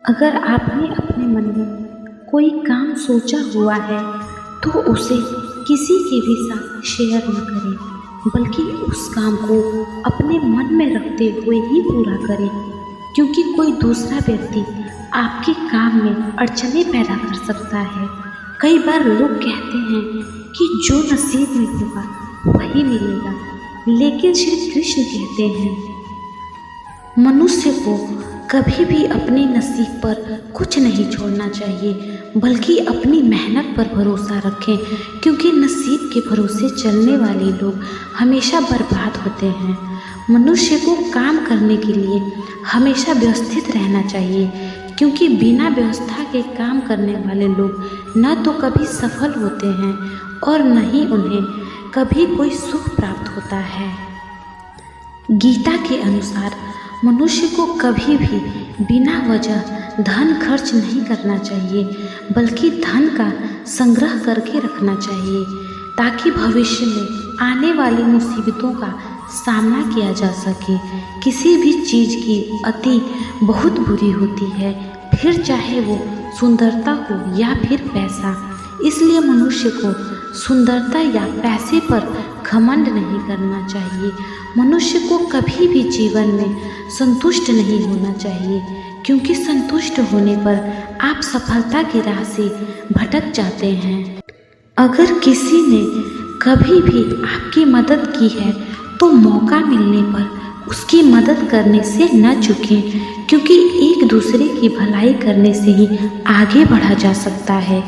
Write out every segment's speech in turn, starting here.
अगर आपने अपने मन में कोई काम सोचा हुआ है तो उसे किसी के भी साथ शेयर न करें, बल्कि उस काम को अपने मन में रखते हुए ही पूरा करें, क्योंकि कोई दूसरा व्यक्ति आपके काम में अड़चनें पैदा कर सकता है। कई बार लोग कहते हैं कि जो नसीब में होगा वही मिलेगा, लेकिन श्री कृष्ण कहते हैं मनुष्य को कभी भी अपने नसीब पर कुछ नहीं छोड़ना चाहिए, बल्कि अपनी मेहनत पर भरोसा रखें, क्योंकि नसीब के भरोसे चलने वाले लोग हमेशा बर्बाद होते हैं। मनुष्य को काम करने के लिए हमेशा व्यवस्थित रहना चाहिए, क्योंकि बिना व्यवस्था के काम करने वाले लोग न तो कभी सफल होते हैं और न ही उन्हें कभी कोई सुख प्राप्त होता है। गीता के अनुसार मनुष्य को कभी भी बिना वजह धन खर्च नहीं करना चाहिए, बल्कि धन का संग्रह करके रखना चाहिए, ताकि भविष्य में आने वाली मुसीबतों का सामना किया जा सके। किसी भी चीज़ की अति बहुत बुरी होती है, फिर चाहे वो सुंदरता हो या फिर पैसा। इसलिए मनुष्य को सुंदरता या पैसे पर घमंड नहीं करना चाहिए। मनुष्य को कभी भी जीवन में संतुष्ट नहीं होना चाहिए, क्योंकि संतुष्ट होने पर आप सफलता की राह से भटक जाते हैं। अगर किसी ने कभी भी आपकी मदद की है तो मौका मिलने पर उसकी मदद करने से न चूकें, क्योंकि एक दूसरे की भलाई करने से ही आगे बढ़ा जा सकता है।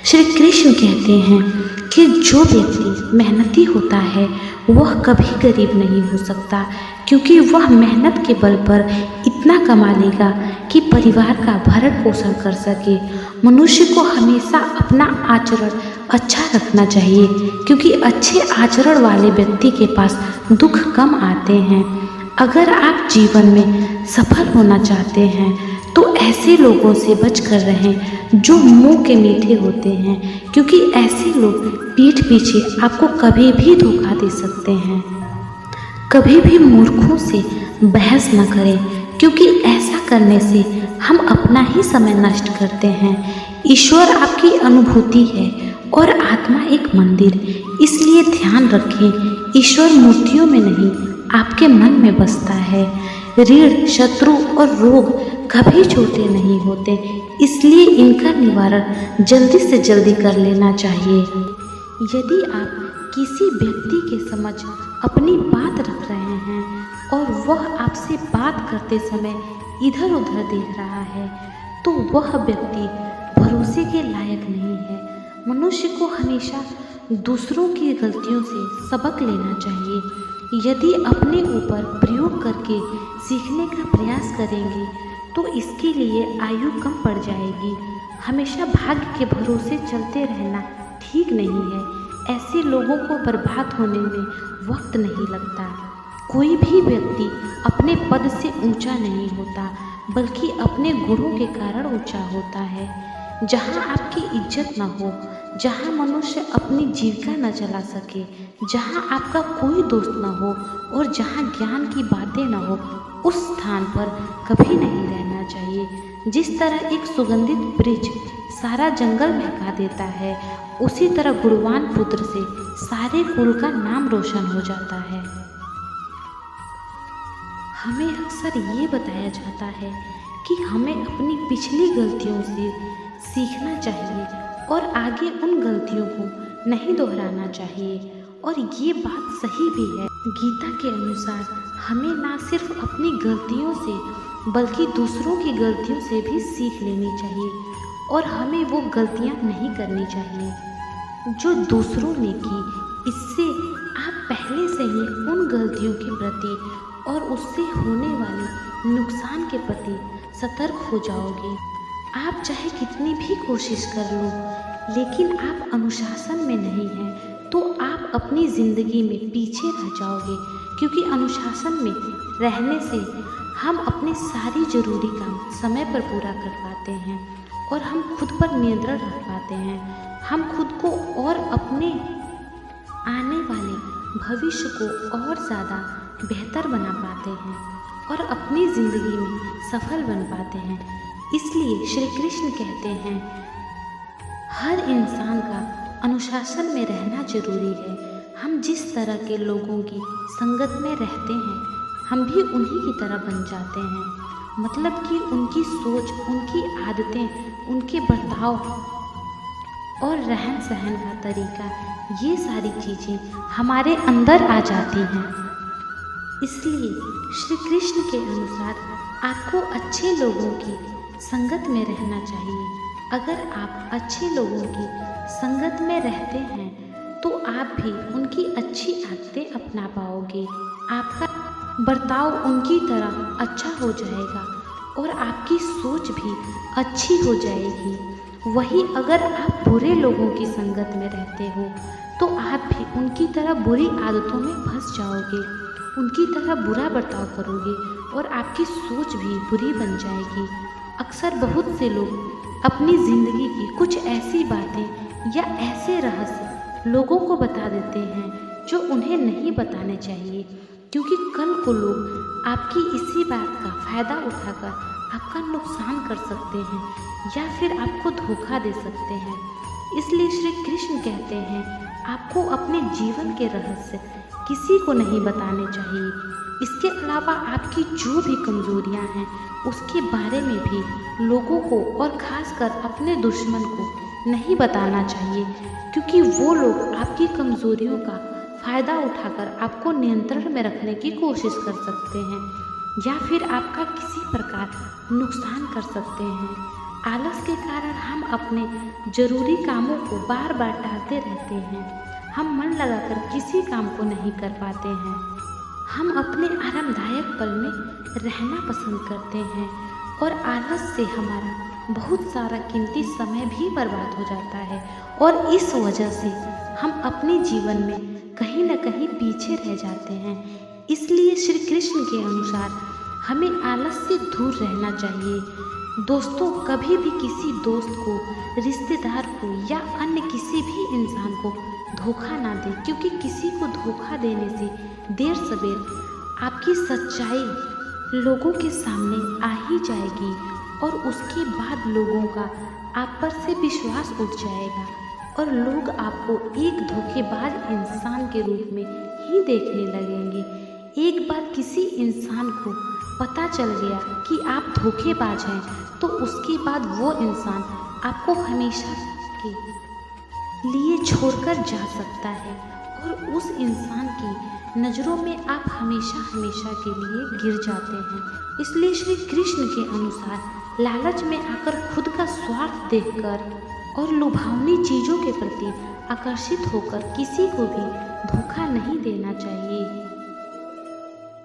श्री कृष्ण कहते हैं कि जो व्यक्ति मेहनती होता है वह कभी गरीब नहीं हो सकता, क्योंकि वह मेहनत के बल पर इतना कमा लेगा कि परिवार का भरण पोषण कर सके। मनुष्य को हमेशा अपना आचरण अच्छा रखना चाहिए, क्योंकि अच्छे आचरण वाले व्यक्ति के पास दुख कम आते हैं। अगर आप जीवन में सफल होना चाहते हैं तो ऐसे लोगों से बचकर रहें जो मुंह के मीठे होते हैं, क्योंकि ऐसे लोग पीठ पीछे आपको कभी भी धोखा दे सकते हैं। कभी भी मूर्खों से बहस न करें, क्योंकि ऐसा करने से हम अपना ही समय नष्ट करते हैं। ईश्वर आपकी अनुभूति है और आत्मा एक मंदिर, इसलिए ध्यान रखें, ईश्वर मूर्तियों में नहीं आपके मन में बसता है। ऋण, शत्रु और रोग कभी छोटे नहीं होते, इसलिए इनका निवारण जल्दी से जल्दी कर लेना चाहिए। यदि आप किसी व्यक्ति के समक्ष अपनी बात रख रहे हैं और वह आपसे बात करते समय इधर उधर देख रहा है, तो वह व्यक्ति भरोसे के लायक नहीं है। मनुष्य को हमेशा दूसरों की गलतियों से सबक लेना चाहिए। यदि अपने ऊपर प्रयोग करके सीखने का प्रयास करेंगे तो इसके लिए आयु कम पड़ जाएगी। हमेशा भाग्य के भरोसे चलते रहना ठीक नहीं है। ऐसे लोगों को बर्बाद होने में वक्त नहीं लगता। कोई भी व्यक्ति अपने पद से ऊंचा नहीं होता, बल्कि अपने गुणों के कारण ऊंचा होता है। जहाँ आपकी इज्जत न हो, जहाँ मनुष्य अपनी जीविका न चला सके, जहाँ आपका कोई दोस्त न हो और जहाँ ज्ञान की बातें न हो, उस स्थान पर कभी नहीं रहना चाहिए। जिस तरह एक सुगंधित वृक्ष सारा जंगल महका देता है, उसी तरह गुणवान पुत्र से सारे कुल का नाम रोशन हो जाता है। हमें अक्सर ये बताया जाता है कि हमें अपनी पिछली गलतियों से सीखना चाहिए और आगे उन गलतियों को नहीं दोहराना चाहिए, और ये बात सही भी है। गीता के अनुसार हमें ना सिर्फ अपनी गलतियों से बल्कि दूसरों की गलतियों से भी सीख लेनी चाहिए, और हमें वो गलतियाँ नहीं करनी चाहिए जो दूसरों ने की। इससे आप पहले से ही उन गलतियों के प्रति और उससे होने वाले नुकसान के प्रति सतर्क हो जाओगे। आप चाहे कितनी भी कोशिश कर लो, लेकिन आप अनुशासन में नहीं हैं तो आप अपनी ज़िंदगी में पीछे रह जाओगे, क्योंकि अनुशासन में रहने से हम अपने सारी ज़रूरी काम समय पर पूरा कर पाते हैं और हम खुद पर नियंत्रण रख पाते हैं। हम खुद को और अपने आने वाले भविष्य को और ज़्यादा बेहतर बना पाते हैं और अपनी ज़िंदगी में सफल बन पाते हैं। इसलिए श्री कृष्ण कहते हैं हर इंसान का अनुशासन में रहना जरूरी है। हम जिस तरह के लोगों की संगत में रहते हैं हम भी उन्हीं की तरह बन जाते हैं। मतलब कि उनकी सोच, उनकी आदतें, उनके बर्ताव और रहन सहन का तरीका, ये सारी चीज़ें हमारे अंदर आ जाती हैं। इसलिए श्री कृष्ण के अनुसार आपको अच्छे लोगों की संगत में रहना चाहिए। अगर आप अच्छे लोगों की संगत में रहते हैं तो आप भी उनकी अच्छी आदतें अपना पाओगे। आपका बर्ताव उनकी तरह अच्छा हो जाएगा और आपकी सोच भी अच्छी हो जाएगी। वहीं अगर आप बुरे लोगों की संगत में रहते हो तो आप भी उनकी तरह बुरी आदतों में फंस जाओगे, उनकी तरह बुरा बर्ताव करोगे और आपकी सोच भी बुरी बन जाएगी। अक्सर बहुत से लोग अपनी ज़िंदगी की कुछ ऐसी बातें या ऐसे रहस्य लोगों को बता देते हैं जो उन्हें नहीं बताने चाहिए, क्योंकि कल को लोग आपकी इसी बात का फ़ायदा उठाकर आपका नुकसान कर सकते हैं या फिर आपको धोखा दे सकते हैं। इसलिए श्री कृष्ण कहते हैं आपको अपने जीवन के रहस्य किसी को नहीं बताने चाहिए। इसके अलावा आपकी जो भी कमज़ोरियां हैं उसके बारे में भी लोगों को और ख़ासकर अपने दुश्मन को नहीं बताना चाहिए, क्योंकि वो लोग आपकी कमज़ोरियों का फ़ायदा उठाकर आपको नियंत्रण में रखने की कोशिश कर सकते हैं या फिर आपका किसी प्रकार नुकसान कर सकते हैं। आलस के कारण हम अपने ज़रूरी कामों को बार बार टालते रहते हैं। हम मन लगाकर किसी काम को नहीं कर पाते हैं। हम अपने आरामदायक पल में रहना पसंद करते हैं और आलस से हमारा बहुत सारा कीमती समय भी बर्बाद हो जाता है और इस वजह से हम अपने जीवन में कहीं न कहीं पीछे रह जाते हैं। इसलिए श्री कृष्ण के अनुसार हमें आलस से दूर रहना चाहिए। दोस्तों, कभी भी किसी दोस्त को, रिश्तेदार को या अन्य किसी भी इंसान को धोखा ना दें, क्योंकि किसी को धोखा देने से देर सवेर आपकी सच्चाई लोगों के सामने आ ही जाएगी और उसके बाद लोगों का आप पर से विश्वास उठ जाएगा और लोग आपको एक धोखेबाज इंसान के रूप में ही देखने लगेंगे। एक बार किसी इंसान को पता चल गया कि आप धोखेबाज हैं तो उसके बाद वो इंसान आपको हमेशा के लिए छोड़कर जा सकता है और उस इंसान की नज़रों में आप हमेशा हमेशा के लिए गिर जाते हैं। इसलिए श्री कृष्ण के अनुसार लालच में आकर खुद का स्वार्थ देखकर और लुभावनी चीज़ों के प्रति आकर्षित होकर किसी को भी धोखा नहीं देना चाहिए।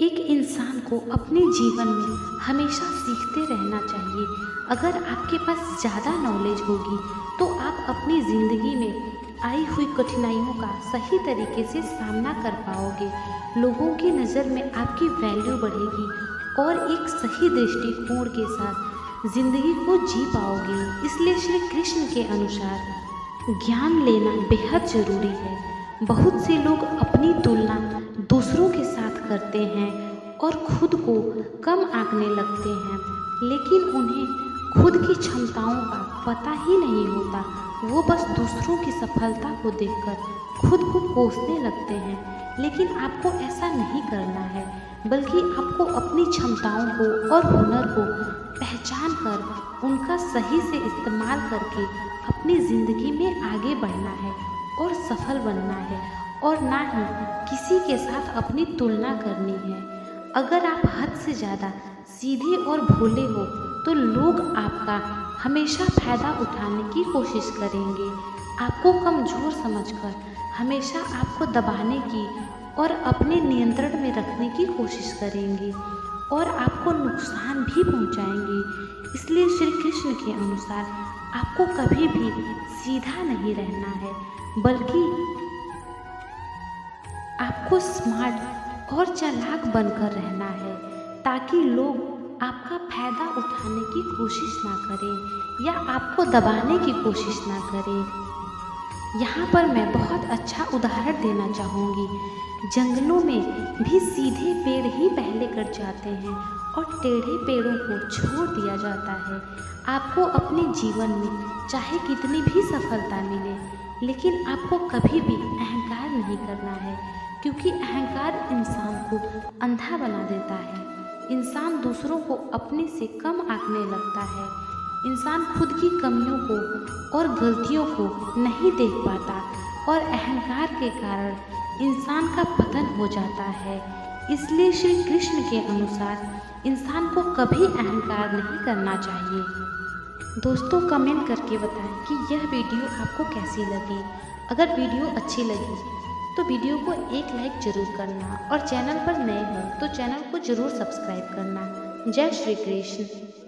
एक इंसान को अपने जीवन में हमेशा सीखते रहना चाहिए। अगर आपके पास ज़्यादा नॉलेज होगी तो आप अपनी ज़िंदगी में आई हुई कठिनाइयों का सही तरीके से सामना कर पाओगे। लोगों की नज़र में आपकी वैल्यू बढ़ेगी और एक सही दृष्टिकोण के साथ ज़िंदगी को जी पाओगे। इसलिए श्री कृष्ण के अनुसार ज्ञान लेना बेहद ज़रूरी है। बहुत से लोग अपनी तुलना दूसरों के साथ करते हैं और खुद को कम आंकने लगते हैं, लेकिन उन्हें खुद की क्षमताओं का पता ही नहीं होता। वो बस दूसरों की सफलता को देखकर खुद को कोसने लगते हैं, लेकिन आपको ऐसा नहीं करना है, बल्कि आपको अपनी क्षमताओं को और हुनर को पहचान कर उनका सही से इस्तेमाल करके अपनी ज़िंदगी में आगे बढ़ना है और सफल बनना है और ना ही किसी के साथ अपनी तुलना करनी है। अगर आप हद से ज़्यादा सीधे और भोले हो तो लोग आपका हमेशा फ़ायदा उठाने की कोशिश करेंगे, आपको कमज़ोर समझकर हमेशा आपको दबाने की और अपने नियंत्रण में रखने की कोशिश करेंगे और आपको नुकसान भी पहुंचाएंगे। इसलिए श्री कृष्ण के अनुसार आपको कभी भी सीधा नहीं रहना है, बल्कि आपको स्मार्ट और चालाक बनकर रहना है, ताकि लोग आपका फ़ायदा उठाने की कोशिश ना करें या आपको दबाने की कोशिश ना करें। यहाँ पर मैं बहुत अच्छा उदाहरण देना चाहूँगी। जंगलों में भी सीधे पेड़ ही पहले कट जाते हैं और टेढ़े पेड़ों को छोड़ दिया जाता है। आपको अपने जीवन में चाहे कितनी भी सफलता मिले, लेकिन आपको कभी भी अहंकार नहीं करना है, क्योंकि अहंकार इंसान को अंधा बना देता है। इंसान दूसरों को अपने से कम आंकने लगता है। इंसान खुद की कमियों को और गलतियों को नहीं देख पाता और अहंकार के कारण इंसान का पतन हो जाता है। इसलिए श्री कृष्ण के अनुसार इंसान को कभी अहंकार नहीं करना चाहिए। दोस्तों, कमेंट करके बताएं कि यह वीडियो आपको कैसी लगी। अगर वीडियो अच्छी लगी तो वीडियो को एक लाइक ज़रूर करना और चैनल पर नए हो तो चैनल को ज़रूर सब्सक्राइब करना। जय श्री कृष्ण।